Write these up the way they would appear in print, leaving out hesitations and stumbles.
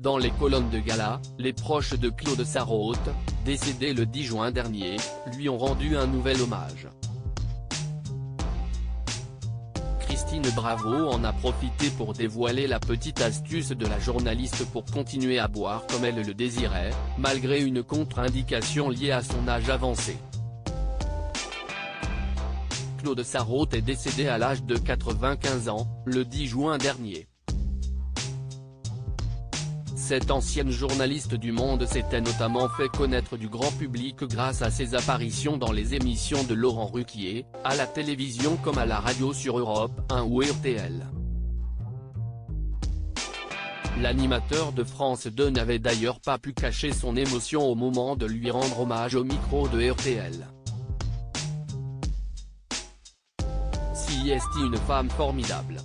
Dans les colonnes de gala, les proches de Claude Sarraute, décédé le 10 juin dernier, lui ont rendu un nouvel hommage. Christine Bravo en a profité pour dévoiler la petite astuce de la journaliste pour continuer à boire comme elle le désirait, malgré une contre-indication liée à son âge avancé. Claude Sarraute est décédé à l'âge de 95 ans, le 10 juin dernier. Cette ancienne journaliste du Monde s'était notamment fait connaître du grand public grâce à ses apparitions dans les émissions de Laurent Ruquier, à la télévision comme à la radio sur Europe 1 ou RTL. L'animateur de France 2 n'avait d'ailleurs pas pu cacher son émotion au moment de lui rendre hommage au micro de RTL. Si est-il une femme formidable?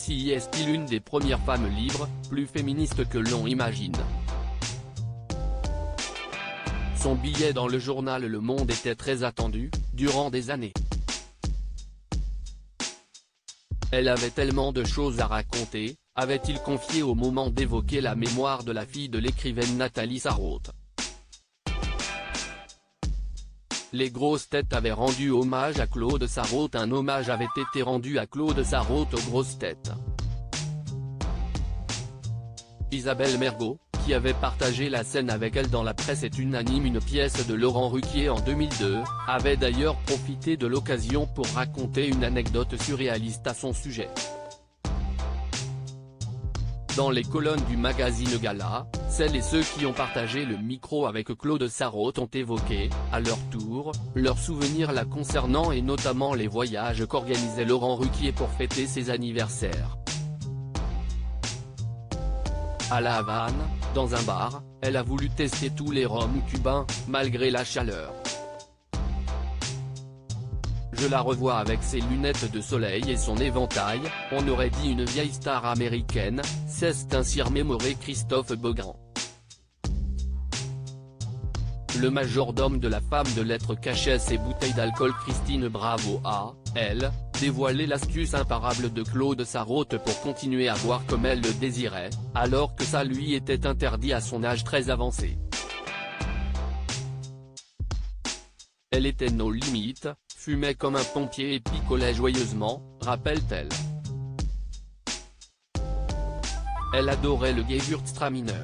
Si est-il une des premières femmes libres, plus féministes que l'on imagine? Son billet dans le journal Le Monde était très attendu, durant des années. Elle avait tellement de choses à raconter, avait-il confié au moment d'évoquer la mémoire de la fille de l'écrivaine Nathalie Sarraute. Les grosses têtes avaient rendu hommage à Claude Sarraute. Un hommage avait été rendu à Claude Sarraute aux grosses têtes. Isabelle Mergo, qui avait partagé la scène avec elle dans La Presse est unanime, une pièce de Laurent Ruquier en 2002, avait d'ailleurs profité de l'occasion pour raconter une anecdote surréaliste à son sujet. Dans les colonnes du magazine Gala, celles et ceux qui ont partagé le micro avec Claude Sarraute ont évoqué, à leur tour, leurs souvenirs la concernant et notamment les voyages qu'organisait Laurent Ruquier pour fêter ses anniversaires. À La Havane, dans un bar, elle a voulu tester tous les rhums cubains, malgré la chaleur. Je la revois avec ses lunettes de soleil et son éventail, on aurait dit une vieille star américaine, s'est ainsi remémoré Christophe Beaugrand. Le majordome de la femme de lettres cachait ses bouteilles d'alcool. Christine Bravo a, elle, dévoilé l'astuce imparable de Claude Sarraute pour continuer à boire comme elle le désirait, alors que ça lui était interdit à son âge très avancé. Elle était nos limites, fumait comme un pompier et picolait joyeusement, rappelle-t-elle. Elle adorait le Gewürztraminer.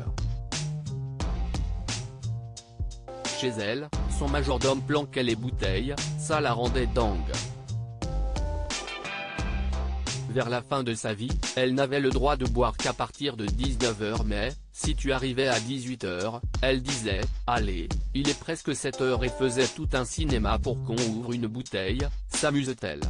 Chez elle, son majordome planquait les bouteilles, ça la rendait dingue. Vers la fin de sa vie, elle n'avait le droit de boire qu'à partir de 19h, mais, si tu arrivais à 18h, elle disait « Allez, il est presque 7h » et faisait tout un cinéma pour qu'on ouvre une bouteille, s'amuse-t-elle.